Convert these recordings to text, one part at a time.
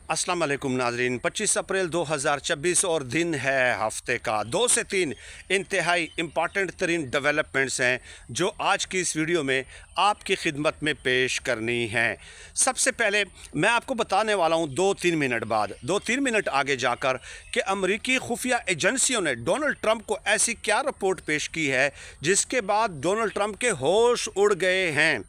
अस्सलाम वालेकुम नाजरीन। 25 अप्रैल 2026 और दिन है हफ्ते का 2 से 3 इंतहाई इम्पॉर्टेंट तरीन डेवलपमेंट्स हैं जो आज की इस वीडियो में आपकी खिदमत में पेश करनी हैं। सबसे पहले मैं आपको बताने वाला हूं 2-3 मिनट बाद, 2-3 मिनट आगे जाकर कि अमरीकी खुफिया एजेंसियों ने डोनाल्ड ट्रंप को ऐसी क्या रिपोर्ट पेश की है जिसके बाद डोनाल्ड ट्रंप के होश उड़ गए हैं,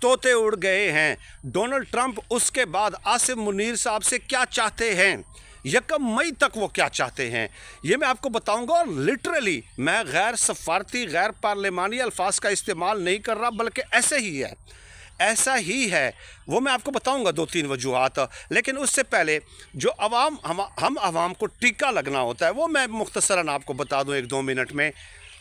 तोते उड़ गए हैं। डोनाल्ड ट्रंप उसके बाद आसिफ मुनीर साहब से क्या चाहते हैं, 1 मई तक वो क्या चाहते हैं, ये मैं आपको बताऊंगा। और लिटरली मैं गैर सफारती गैर पार्लिमानी अल्फाज का इस्तेमाल नहीं कर रहा, बल्कि ऐसे ही है, ऐसा ही है। वो मैं आपको बताऊंगा 2-3 वजूहात। लेकिन उससे पहले जो हम आवाम को टीका लगना होता है वो मैं मुख्तसरन आपको बता दूं 1-2 मिनट में।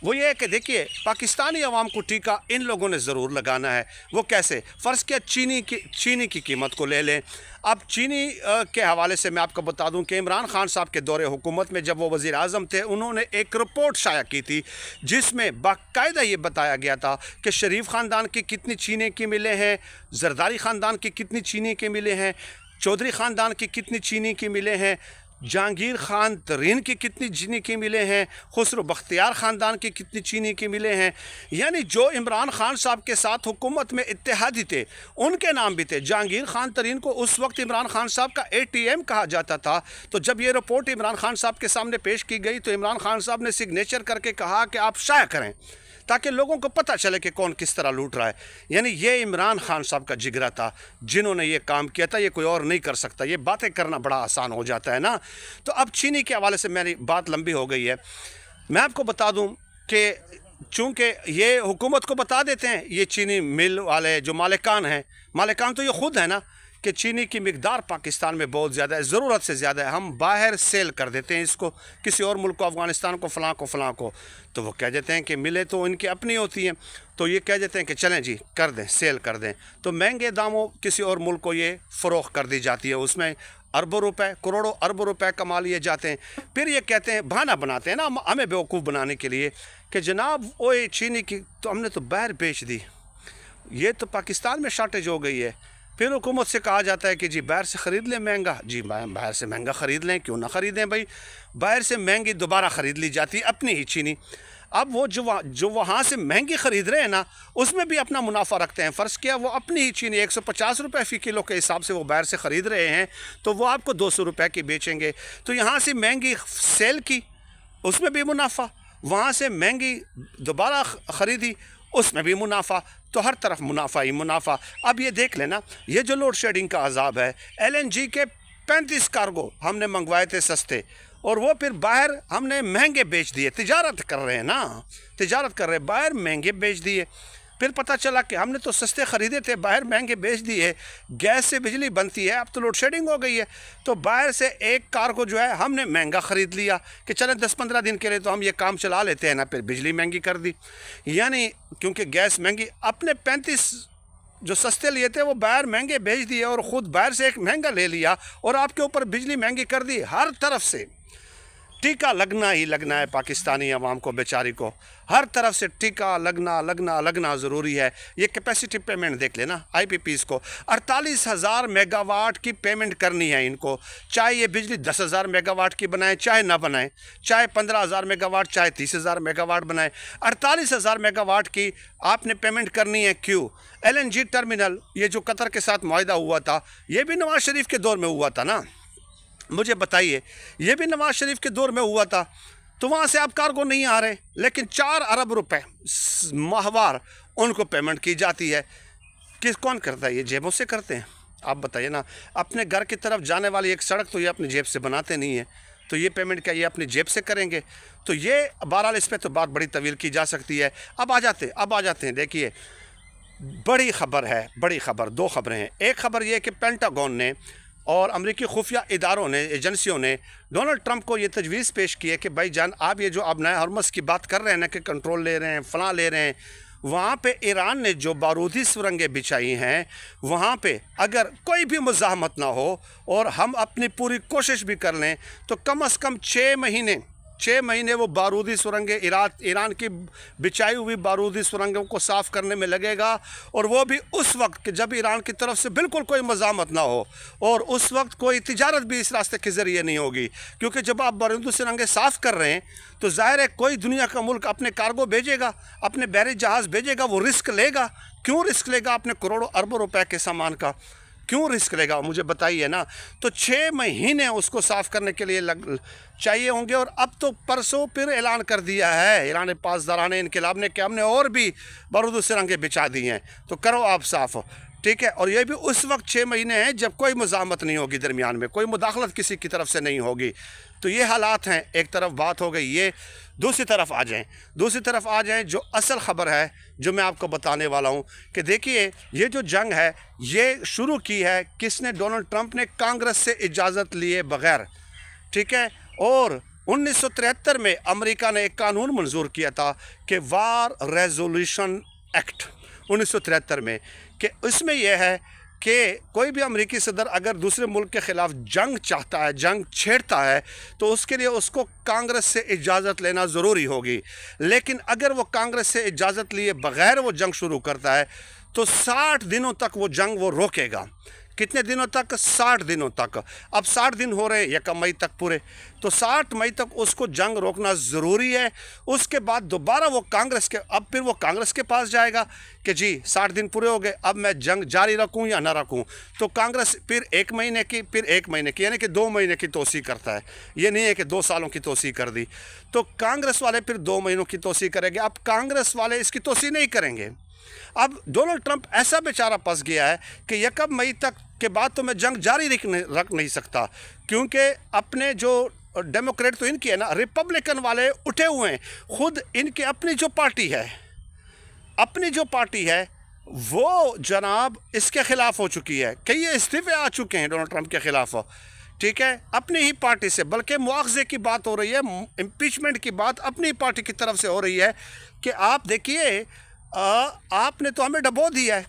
वो ये है कि देखिए, पाकिस्तानी अवाम को टीका इन लोगों ने ज़रूर लगाना है। वो कैसे? फ़र्ज़ किया चीनी की कीमत को ले लें। अब चीनी के हवाले से मैं आपको बता दूं कि इमरान खान साहब के दौरे हुकूमत में जब वो वज़ीर आज़म थे, उन्होंने एक रिपोर्ट शाया की थी जिसमें बाकायदा ये बताया गया था कि शरीफ ख़ानदान की कितनी चीनी की मिलें हैं, जरदारी ख़ानदान की कितनी चीनी के मिले हैं, चौधरी ख़ानदान की कितनी चीनी की मिले हैं, जहांगीर खान तरीन की कितनी चीनी के मिले हैं, खुसरो बख्तियार ख़ानदान की कितनी चीनी के मिले हैं। यानी जो इमरान खान साहब के साथ हुकूमत में इत्तेहादी थे उनके नाम भी थे। जहांगीर खान तरीन को उस वक्त इमरान खान साहब का ATM कहा जाता था। तो जब ये रिपोर्ट इमरान खान साहब के सामने पेश की गई तो इमरान खान साहब ने सिग्नेचर करके कहा कि आप शाया करें ताकि लोगों को पता चले कि कौन किस तरह लूट रहा है। यानी ये इमरान खान साहब का जिगरा था जिन्होंने ये काम किया था, ये कोई और नहीं कर सकता। ये बातें करना बड़ा आसान हो जाता है ना। तो अब चीनी के हवाले से मेरी बात लंबी हो गई है। मैं आपको बता दूं कि चूँकि ये हुकूमत को बता देते हैं, ये चीनी मिल वाले जो मालिकान हैं, मालिकान तो ये खुद है ना कि चीनी की मिकदार पाकिस्तान में बहुत ज़्यादा है, ज़रूरत से ज़्यादा है। हम बाहर सेल कर देते हैं इसको किसी और मुल्क को, अफ़गानिस्तान को, फ़लाँ को। तो वो कह देते हैं कि मिले तो इनकी अपनी होती हैं, तो ये कह देते हैं कि चलें जी कर दें, सेल कर दें। तो महंगे दामों किसी और मुल्क को ये फ़रोख्त कर दी जाती है, उसमें अरबों रुपए, करोड़ों अरबों रुपए कमा लिए जाते हैं। फिर ये कहते हैं, बहाना बनाते हैं ना हमें बेवकूफ़ बनाने के लिए कि जनाब वो चीनी की तो हमने तो बाहर बेच दी, ये तो पाकिस्तान में शॉर्टेज हो गई है। फिर हुकूमत से कहा जाता है कि जी बाहर से ख़रीद लें महंगा। जी बाहर से महंगा ख़रीद लें, क्यों ना ख़रीदें भाई। बाहर से महंगी दोबारा ख़रीद ली जाती है अपनी ही चीनी। अब वो जो वहाँ से महंगी ख़रीद रहे हैं ना, उसमें भी अपना मुनाफा रखते हैं। फ़र्ज़ किया वो अपनी ही चीनी 150 रुपये फ़ी किलो के हिसाब से वो बाहर से ख़रीद रहे हैं, तो वो आपको 200 रुपये की बेचेंगे। तो यहाँ से महंगी सेल की, उसमें भी मुनाफा, वहाँ से महंगी दोबारा ख़रीदी, उसमें भी मुनाफा। तो हर तरफ मुनाफा ही मुनाफा। अब ये देख लेना, ये जो लोड शेडिंग का अजाब है, LNG के 35 कार्गो हमने मंगवाए थे सस्ते, और वो फिर बाहर हमने महंगे बेच दिए। तिजारत कर रहे हैं ना, तिजारत कर रहे हैं, बाहर महंगे बेच दिए। फिर पता चला कि हमने तो सस्ते ख़रीदे थे, बाहर महंगे बेच दिए। गैस से बिजली बनती है, अब तो लोड शेडिंग हो गई है, तो बाहर से एक कार को जो है हमने महंगा ख़रीद लिया कि चलें 10-15 दिन के लिए तो हम ये काम चला लेते हैं ना, फिर बिजली महंगी कर दी। यानी क्योंकि गैस महंगी, अपने 35 जो सस्ते लिए थे वो बाहर महंगे बेच दिए और ख़ुद बाहर से एक महंगा ले लिया और आपके ऊपर बिजली महंगी कर दी। हर तरफ से टीका लगना ही लगना है पाकिस्तानी अवाम को, बेचारी को हर तरफ से टीका लगना ज़रूरी है। ये कैपेसिटी पेमेंट देख लेना, IPPs को 48,000 मेगावाट की पेमेंट करनी है इनको। चाहे ये बिजली 10,000 मेगावाट की बनाएं, चाहे ना बनाएं, चाहे 15,000 मेगावाट, चाहे 30,000 मेगावाट बनाएं, 48,000 मेगावाट की आपने पेमेंट करनी है। क्यों? LNG टर्मिनल, ये जो कतर के साथ मुआहदा हुआ था, ये भी नवाज शरीफ के दौर में हुआ था ना। मुझे बताइए, ये भी नवाज शरीफ के दौर में हुआ था। तो वहाँ से आप कार्गो नहीं आ रहे, लेकिन 4 अरब रुपए माहवार उनको पेमेंट की जाती है। कौन करता है? ये जेबों से करते हैं। आप बताइए ना, अपने घर की तरफ जाने वाली एक सड़क तो ये अपनी जेब से बनाते नहीं है, तो ये पेमेंट क्या ये अपनी जेब से करेंगे? तो ये बहरहाल इस पर तो बात बड़ी तवील की जा सकती है। अब आ जाते हैं। देखिए, बड़ी खबर है, बड़ी खबर, 2 खबरें हैं। एक खबर ये कि पेंटागन ने और अमरीकी खुफिया इदारों ने, एजेंसियों ने डोनाल्ड ट्रंप को ये तजवीज़ पेश की है कि भाई जान, आप ये जो अब नए हरमस की बात कर रहे हैं ना कि कंट्रोल ले रहे हैं, फ़लाँ ले रहे हैं, वहाँ पे ईरान ने जो बारूदी सुरंगें बिछाई हैं, वहाँ पे अगर कोई भी मुज़ाहमत ना हो और हम अपनी पूरी कोशिश भी कर लें तो कम अज़ कम 6 महीने 6 महीने वो बारूदी सुरंगें ईरान की बिछाई हुई बारूदी सुरंगों को साफ़ करने में लगेगा, और वो भी उस वक्त कि जब ईरान की तरफ से बिल्कुल कोई मज़ामत ना हो, और उस वक्त कोई तिजारत भी इस रास्ते के ज़रिए नहीं होगी। क्योंकि जब आप बारूदी सुरंगें साफ़ कर रहे हैं तो ज़ाहिर है कोई दुनिया का मुल्क अपने कार्गो भेजेगा, अपने बैरी जहाज़ भेजेगा, वो रिस्क लेगा। क्यों रिस्क लेगा? अपने करोड़ों अरबों रुपए के सामान का क्यों रिस्क लेगा? मुझे बताइए ना। तो 6 महीने उसको साफ़ करने के लिए चाहिए होंगे। और अब तो परसों फिर ऐलान कर दिया है ईरान पासदारान इनकलाब ने कि हमने और भी बारूदी सुरंगें बिछा दी हैं, तो करो आप साफ़, ठीक है। और ये भी उस वक्त 6 महीने हैं जब कोई मज़ामत नहीं होगी, दरमियान में कोई मुदाखलत किसी की तरफ से नहीं होगी। तो ये हालात हैं। एक तरफ बात हो गई ये, दूसरी तरफ आ जाएं जो असल ख़बर है जो मैं आपको बताने वाला हूँ कि देखिए ये जो जंग है ये शुरू की है किसने? डोनाल्ड ट्रंप ने, कांग्रेस से इजाज़त लिए बग़ैर, ठीक है। और 1973 में अमेरिका ने एक कानून मंजूर किया था कि वार रेजोल्यूशन एक्ट 1973 में, कि उसमें यह है कि कोई भी अमेरिकी सदर अगर दूसरे मुल्क के ख़िलाफ़ जंग चाहता है, जंग छेड़ता है, तो उसके लिए उसको कांग्रेस से इजाज़त लेना ज़रूरी होगी। लेकिन अगर वो कांग्रेस से इजाज़त लिए बग़ैर वो जंग शुरू करता है तो 60 दिनों तक वो जंग वो रोकेगा। कितने दिनों तक? 60 दिनों तक। अब 60 दिन हो रहे हैं 1 मई तक पूरे, तो 60 मई तक उसको जंग रोकना ज़रूरी है। उसके बाद दोबारा वो फिर वो कांग्रेस के पास जाएगा कि जी 60 दिन पूरे हो गए, अब मैं जंग जारी रखूं या ना रखूं। तो कांग्रेस फिर 1 महीने की, फिर 1 महीने की, यानी कि 2 महीने की तोसी करता है। ये नहीं है कि 2 सालों की तोसी कर दी। तो कांग्रेस वाले फिर 2 महीनों की तोसी करेंगे। अब कांग्रेस वाले इसकी तोसी नहीं करेंगे। अब डोनाल्ड ट्रंप ऐसा बेचारा फंस गया है कि 1 मई तक के बाद तो मैं जंग जारी रख नहीं सकता, क्योंकि अपने जो डेमोक्रेट तो इनकी है ना, रिपब्लिकन वाले उठे हुए हैं। खुद इनकी अपनी जो पार्टी है वो जनाब इसके ख़िलाफ़ हो चुकी है। कई इस्तीफ़े आ चुके हैं डोनाल्ड ट्रंप के ख़िलाफ़, ठीक है, अपनी ही पार्टी से। बल्कि मुआवजे की बात हो रही है, इम्पीचमेंट की बात अपनी पार्टी की तरफ से हो रही है कि आप देखिए आपने तो हमें डबो दिया है।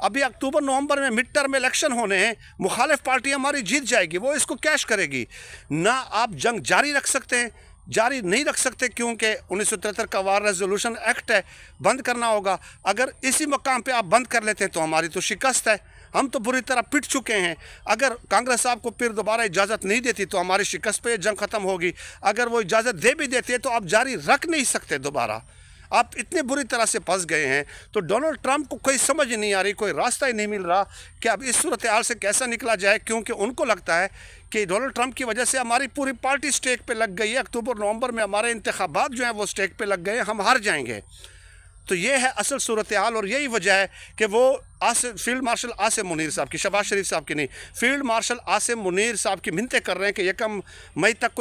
अभी अक्टूबर नवंबर में मिड टर्म इलेक्शन होने हैं, मुखालिफ पार्टी हमारी जीत जाएगी, वो इसको कैश करेगी ना। आप जंग जारी रख सकते हैं? जारी नहीं रख सकते, क्योंकि 1973 का वार रेजोल्यूशन एक्ट है, बंद करना होगा। अगर इसी मकाम पे आप बंद कर लेते हैं तो हमारी तो शिकस्त है, हम तो बुरी तरह पिट चुके हैं। अगर कांग्रेस आपको फिर दोबारा इजाज़त नहीं देती तो हमारी शिकस्त पे जंग ख़त्म होगी। अगर वो इजाज़त दे भी देती है तो आप जारी रख नहीं सकते दोबारा। आप इतने बुरी तरह से फंस गए हैं। तो डोनाल्ड ट्रंप को कोई समझ नहीं आ रही, कोई रास्ता ही नहीं मिल रहा कि अब इस सूरत हाल से कैसा निकला जाए, क्योंकि उनको लगता है कि डोनाल्ड ट्रंप की वजह से हमारी पूरी पार्टी स्टेक पे लग गई है। अक्टूबर नवंबर में हमारे इंतखाबात जो हैं वो स्टेक पे लग गए हैं, हम हार जाएंगे। तो ये है असल सूरत हाल, और यही वजह है कि वो फील्ड मार्शल आसिम मुनीर साहब की, शहबाज शरीफ साहब की नहीं, फील्ड मार्शल आसिम मुनीर साहब की मिन्नतें कर रहे हैं कि 1 मई तक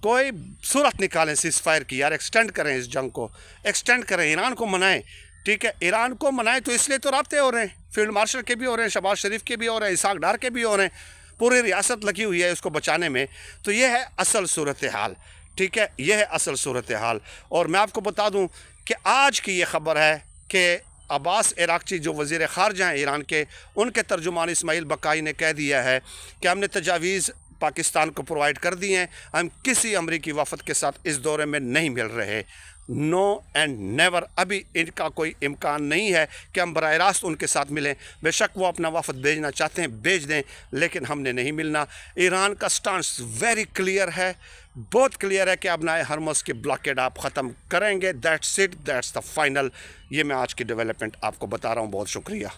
कोई सूरत निकालें सीज़फायर की, यार एक्सटेंड करें, इस जंग को एक्सटेंड करें, ईरान को मनाएं, ठीक है। ईरान को मनाएं तो इसलिए तो राब्ते हो रहे हैं, फील्ड मार्शल के भी हो रहे हैं, शहबाज शरीफ के भी हो रहे हैं, इसहाक डार के भी हो रहे हैं, पूरी रियासत लगी हुई है उसको बचाने में। तो ये है असल सूरत हाल, ठीक है, यह है असल सूरत हाल। और मैं आपको बता दूं कि आज की ये ख़बर है कि अब्बास इराक़ची जो वज़ीर ख़ारजा हैं ईरान के, उनके तर्जुमान इस्माइल बकाई ने कह दिया है कि हमने तजावीज़ पाकिस्तान को प्रोवाइड कर दी हैं, हम किसी अमरीकी वफ़द के साथ इस दौरे में नहीं मिल रहे। नो एंड नेवर, अभी इनका कोई इम्कान नहीं है कि हम बराह रास्त उनके साथ मिलें। बेशक वो अपना वफ़द भेजना चाहते हैं, भेज दें, लेकिन हमने नहीं मिलना। ईरान का स्टांस वेरी क्लियर है, बहुत क्लियर है कि अब ना हरमुज़ की ब्लॉकेड आप ख़त्म करेंगे। That's it, that's the final. ये मैं आज की डेवलपमेंट आपको बता रहा हूँ। बहुत शुक्रिया।